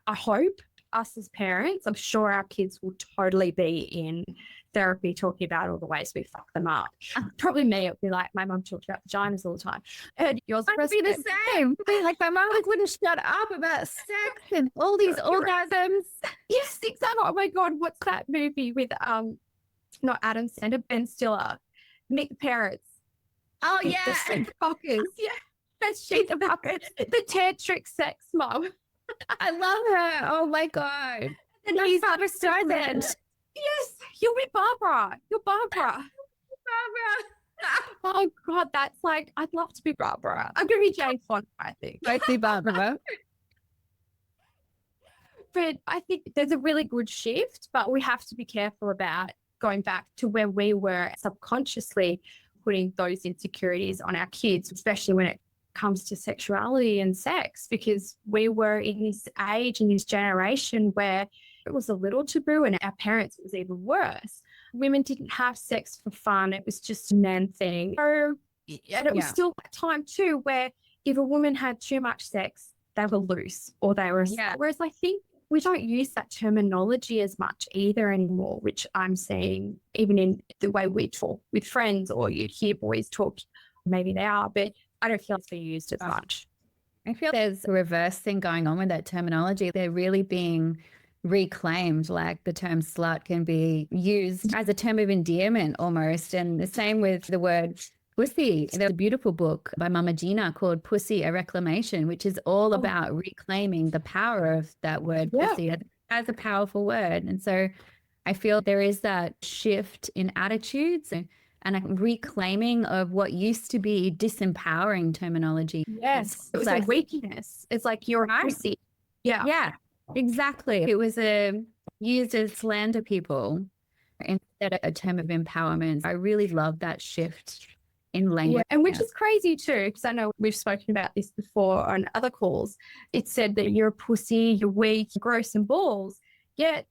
I hope us as parents, I'm sure our kids will totally be in therapy talking about all the ways we fuck them up. Probably me, it would be like my mum talked about vaginas all the time. And yours would be the same. Like my mum wouldn't shut up about sex and all these orgasms. Yes, exactly. Oh my God, what's that movie with not Adam Sandler, Ben Stiller, Meet the Parents? Oh yeah, the sleepwalkers. Yeah, that's she the tantric sex mom. I love her. Oh my God. And he's understood. Yes, you'll be Barbara. You're Barbara. Oh God, that's like, I'd love to be Barbara. I'm going to be Jane Fonda, I think. Both be Barbara. But I think there's a really good shift, but we have to be careful about going back to where we were subconsciously putting those insecurities on our kids, especially when it comes to sexuality and sex, because we were in this age, in this generation where it was a little taboo, and our parents, it was even worse. Women didn't have sex for fun. It was just a man thing. And it was still that time too, where if a woman had too much sex, they were loose, or they were, whereas I think we don't use that terminology as much either anymore, which I'm seeing even in the way we talk with friends, or you'd hear boys talk, maybe they are, but I don't feel it's being used as much. I feel there's a reverse thing going on with that terminology. They're really being reclaimed, like the term slut can be used as a term of endearment almost. And the same with the word pussy. There's a beautiful book by Mama Gina called Pussy, a Reclamation, which is all about reclaiming the power of that word pussy as a powerful word. And so I feel there is that shift in attitudes and a reclaiming of what used to be disempowering terminology. Yes, it was like a weakness. It's like you're a pussy. Yeah. Yeah, exactly. It was used as slander people instead of a term of empowerment. I really love that shift in language. Yeah, and which is crazy too, because I know we've spoken about this before on other calls. It said that you're a pussy, you're weak, you're gross and balls. Yet,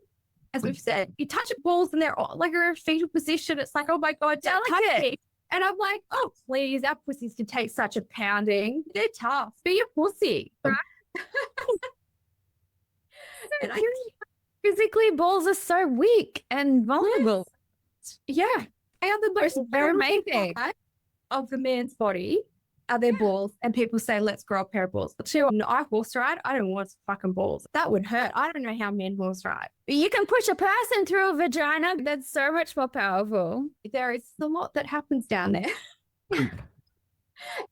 as we've said, you touch balls and they're all, like you're in a fetal position. It's like, oh my God, don't touch me. And I'm like, oh, please, our pussies can take such a pounding. They're tough. Be a pussy. Right? And physically, balls are so weak and vulnerable. Yes. Yeah. They are the most they're amazing of the man's body. Are there balls? And people say, let's grow a pair of balls. But two, I horse ride. I don't want fucking balls. That would hurt. I don't know how men horse ride. You can push a person through a vagina. That's so much more powerful. There is a lot that happens down there.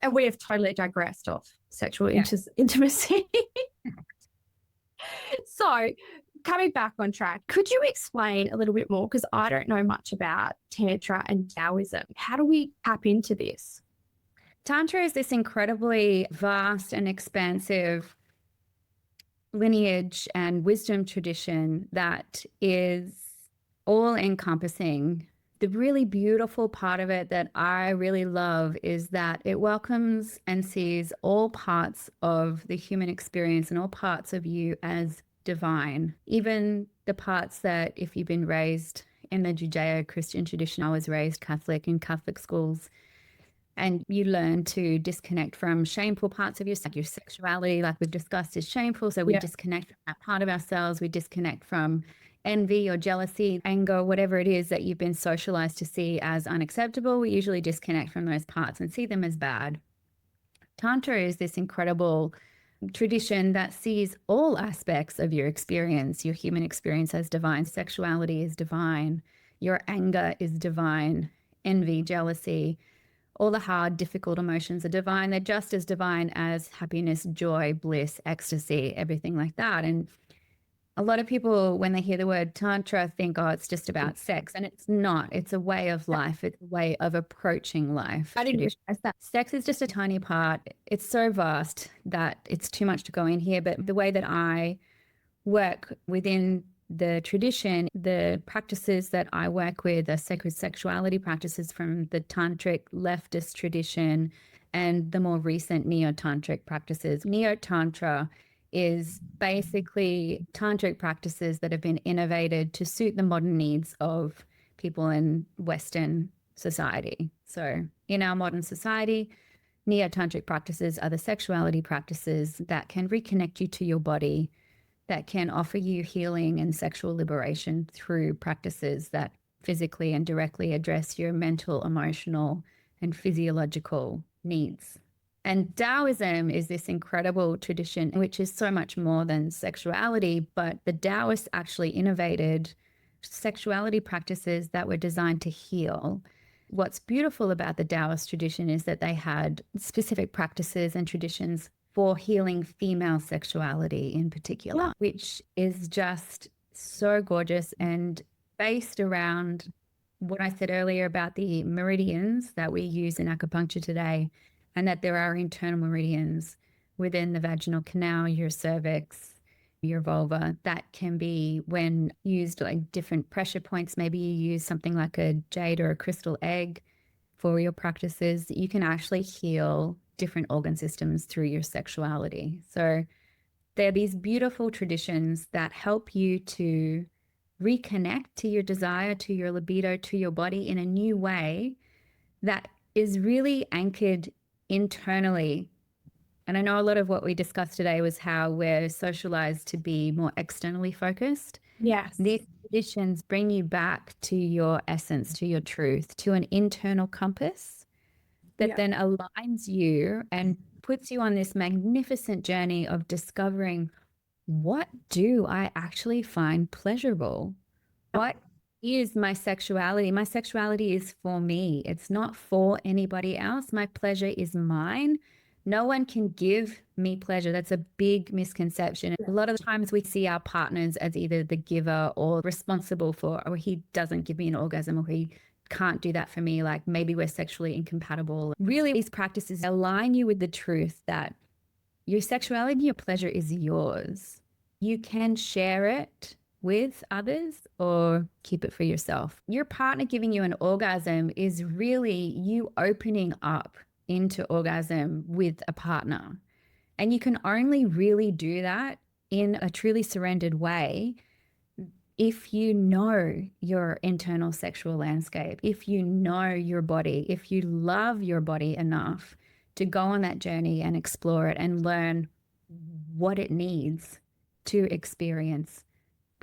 And we have totally digressed off sexual intimacy. So coming back on track, could you explain a little bit more? Because I don't know much about Tantra and Taoism. How do we tap into this? Tantra is this incredibly vast and expansive lineage and wisdom tradition that is all encompassing. The really beautiful part of it that I really love is that it welcomes and sees all parts of the human experience and all parts of you as divine, even the parts that, if you've been raised in the Judeo-Christian tradition, I was raised Catholic in Catholic schools, and you learn to disconnect from shameful parts of your sexuality, like we've discussed, is shameful. So we disconnect from that part of ourselves. We disconnect from envy or jealousy, anger, whatever it is that you've been socialized to see as unacceptable. We usually disconnect from those parts and see them as bad. Tantra is this incredible tradition that sees all aspects of your experience, your human experience, as divine. Sexuality is divine. Your anger is divine. Envy, jealousy, all the hard, difficult emotions are divine. They're just as divine as happiness, joy, bliss, ecstasy, everything like that. And a lot of people, when they hear the word Tantra, think, oh, it's just about sex. And it's not. It's a way of life. It's a way of approaching life. I didn't realize that. Sex is just a tiny part. It's so vast that it's too much to go in here. But the way that I work within the tradition, the practices that I work with are sacred sexuality practices from the tantric leftist tradition and the more recent neo-tantric practices. Neo-tantra is basically tantric practices that have been innovated to suit the modern needs of people in Western society. So in our modern society, neo-tantric practices are the sexuality practices that can reconnect you to your body, that can offer you healing and sexual liberation through practices that physically and directly address your mental, emotional, and physiological needs. And Taoism is this incredible tradition, which is so much more than sexuality, but the Taoists actually innovated sexuality practices that were designed to heal. What's beautiful about the Taoist tradition is that they had specific practices and traditions for healing female sexuality in particular, which is just so gorgeous and based around what I said earlier about the meridians that we use in acupuncture today, and that there are internal meridians within the vaginal canal, your cervix, your vulva, that can be, when used like different pressure points, maybe you use something like a jade or a crystal egg for your practices, you can actually heal different organ systems through your sexuality. So there are these beautiful traditions that help you to reconnect to your desire, to your libido, to your body in a new way that is really anchored internally. And I know a lot of what we discussed today was how we're socialized to be more externally focused. Yes. These traditions bring you back to your essence, to your truth, to an internal compass that then aligns you and puts you on this magnificent journey of discovering, what do I actually find pleasurable? What is my sexuality? My sexuality is for me. It's not for anybody else. My pleasure is mine. No one can give me pleasure. That's a big misconception. A lot of the times we see our partners as either the giver or responsible for, or he doesn't give me an orgasm, or he can't do that for me. Like maybe we're sexually incompatible. Really, these practices align you with the truth that your sexuality, your pleasure is yours. You can share it with others or keep it for yourself. Your partner giving you an orgasm is really you opening up into orgasm with a partner. And you can only really do that in a truly surrendered way if you know your internal sexual landscape, if you know your body, if you love your body enough to go on that journey and explore it and learn what it needs to experience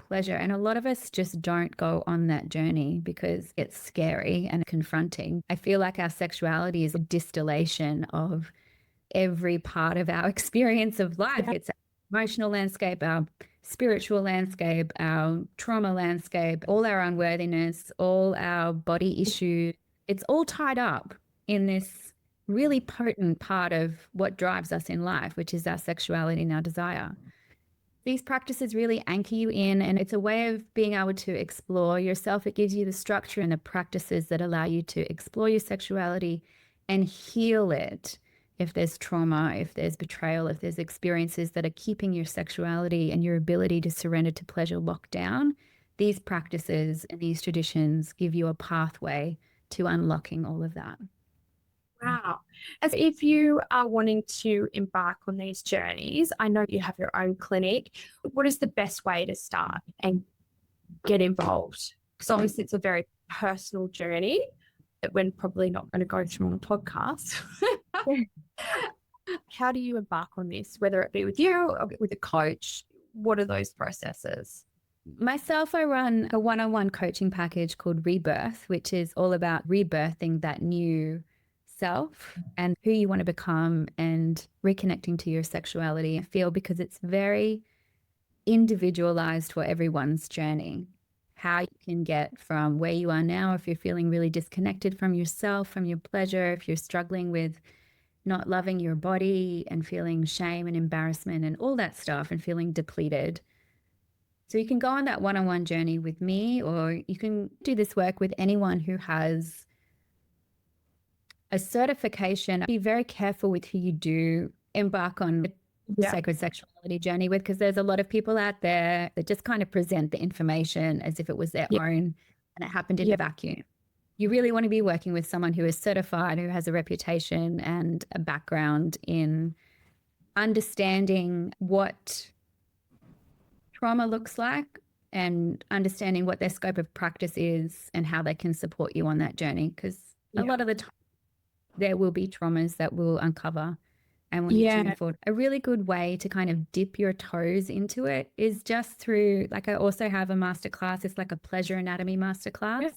pleasure. And a lot of us just don't go on that journey because it's scary and confronting. I feel like our sexuality is a distillation of every part of our experience of life. It's our emotional landscape, our spiritual landscape, our trauma landscape, all our unworthiness, all our body issues. It's all tied up in this really potent part of what drives us in life, which is our sexuality and our desire. These practices really anchor you in, and it's a way of being able to explore yourself. It gives you the structure and the practices that allow you to explore your sexuality and heal it. If there's trauma, if there's betrayal, if there's experiences that are keeping your sexuality and your ability to surrender to pleasure locked down, these practices and these traditions give you a pathway to unlocking all of that. Wow. As if you are wanting to embark on these journeys, I know you have your own clinic. What is the best way to start and get involved? Because obviously it's a very personal journey that we're probably not going to go through on a podcast. How do you embark on this, whether it be with you or with a coach? What are those processes? Myself, I run a one-on-one coaching package called Rebirth, which is all about rebirthing that new self and who you want to become and reconnecting to your sexuality. I feel because it's very individualized for everyone's journey. How you can get from where you are now, if you're feeling really disconnected from yourself, from your pleasure, if you're struggling with not loving your body and feeling shame and embarrassment and all that stuff and feeling depleted. So you can go on that one-on-one journey with me, or you can do this work with anyone who has a certification. Be very careful with who you do embark on sacred sexuality journey with, because there's a lot of people out there that just kind of present the information as if it was their own and it happened in a vacuum. You really want to be working with someone who is certified, who has a reputation and a background in understanding what trauma looks like and understanding what their scope of practice is and how they can support you on that journey. Because a lot of the time there will be traumas that will uncover and we'll need to move forward. A really good way to kind of dip your toes into it is just through, like, I also have a masterclass. It's like a pleasure anatomy masterclass.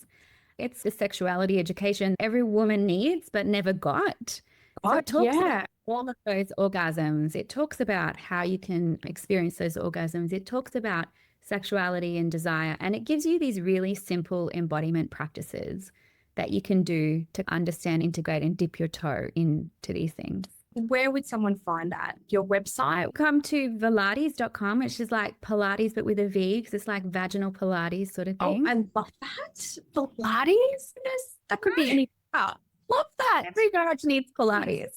It's a sexuality education every woman needs but never got. So it talks about all of those orgasms. It talks about how you can experience those orgasms. It talks about sexuality and desire. And it gives you these really simple embodiment practices that you can do to understand, integrate, and dip your toe into these things. Where would someone find that? Your website? Come to Pilates.com, which is like Pilates, but with a V, because it's like vaginal Pilates sort of thing. Oh, I love that. Pilates? That could be any part. Love that. Every garage needs Pilates.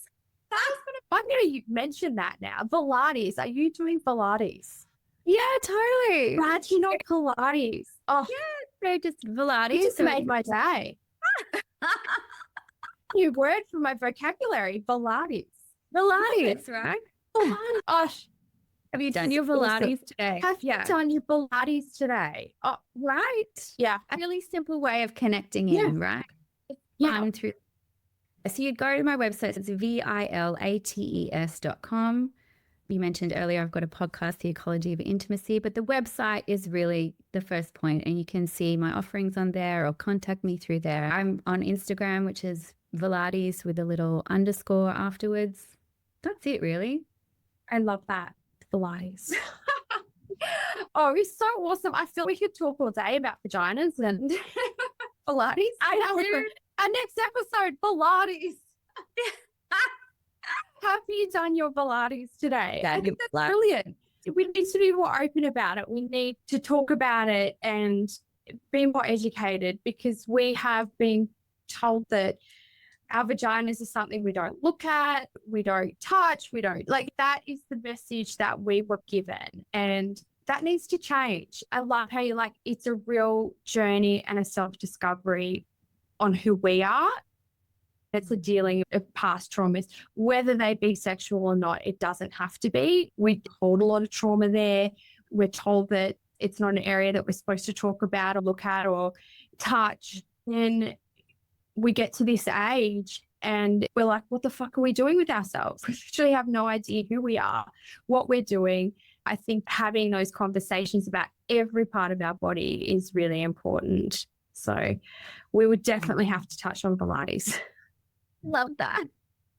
I'm going to mention that now. Pilates. Are you doing Pilates? Yeah, totally. Vaginal Pilates. Oh, yeah. So just Pilates. You just made my day. New word for my vocabulary. Pilates. Pilates, right? Gosh. Have you done your Pilates today? Have you done your Pilates today? Oh, right. Yeah. A really simple way of connecting in, right? Through. So you'd go to my website. It's vilates.com. You mentioned earlier, I've got a podcast, The Ecology of Intimacy, but the website is really the first point, and you can see my offerings on there or contact me through there. I'm on Instagram, which is Pilates with a little underscore afterwards. That's it, really. I love that. Pilates. Oh, it's so awesome. I feel we could talk all day about vaginas and Pilates. I know. Our next episode, Pilates. Have you done your Pilates today? I think that's brilliant. We need to be more open about it. We need to talk about it and be more educated, because we have been told that our vaginas are something we don't look at, we don't touch, we don't, like, that is the message that we were given. And that needs to change. I love how you're like, it's a real journey and a self-discovery on who we are. It's a dealing of past traumas, whether they be sexual or not. It doesn't have to be. We hold a lot of trauma there. We're told that it's not an area that we're supposed to talk about or look at or touch. Then we get to this age and we're like, what the fuck are we doing with ourselves? We actually have no idea who we are, what we're doing. I think having those conversations about every part of our body is really important. So we would definitely have to touch on Pilates. Love that.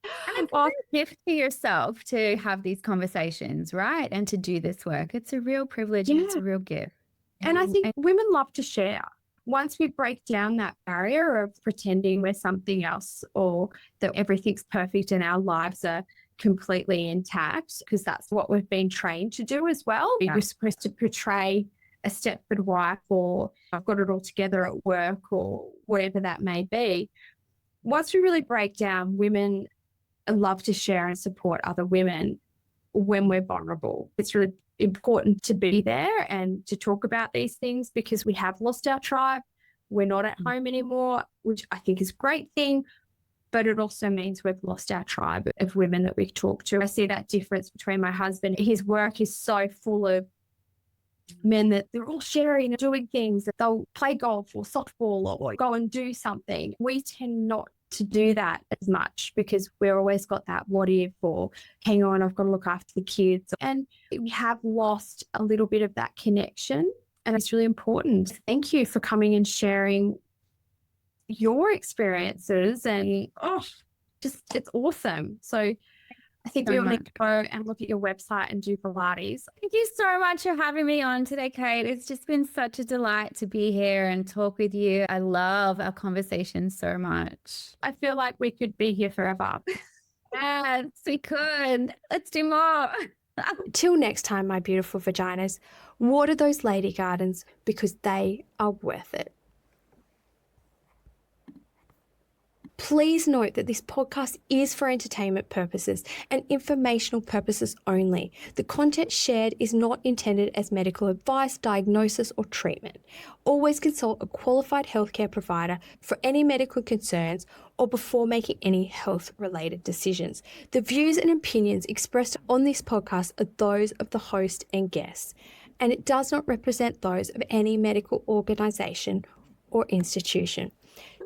And it's a gift to yourself to have these conversations, right? And to do this work. It's a real privilege and it's a real gift. And I think women love to share. Once we break down that barrier of pretending we're something else or that everything's perfect and our lives are completely intact, because that's what we've been trained to do as well. You're supposed to portray a Stepford wife, or I've got it all together at work, or whatever that may be. Once we really break down, women love to share and support other women when we're vulnerable. It's really important to be there and to talk about these things, because we have lost our tribe. We're not at home anymore, which I think is a great thing, but it also means we've lost our tribe of women that we talk to. I see that difference between my husband. His work is so full of men that they're all sharing and doing things, that they'll play golf or softball or go and do something. We tend not to do that as much because we've always got that what if, or hang on, I've got to look after the kids. And we have lost a little bit of that connection, and it's really important. Thank you for coming and sharing your experiences, and it's awesome. So I think we all need to go and look at your website and do Pilates. Thank you so much for having me on today, Kate. It's just been such a delight to be here and talk with you. I love our conversation so much. I feel like we could be here forever. Yes, we could. Let's do more. Till next time, my beautiful vaginas, water those lady gardens because they are worth it. Please note that this podcast is for entertainment purposes and informational purposes only. The content shared is not intended as medical advice, diagnosis, or treatment. Always consult a qualified healthcare provider for any medical concerns or before making any health-related decisions. The views and opinions expressed on this podcast are those of the host and guests, and it does not represent those of any medical organisation or institution.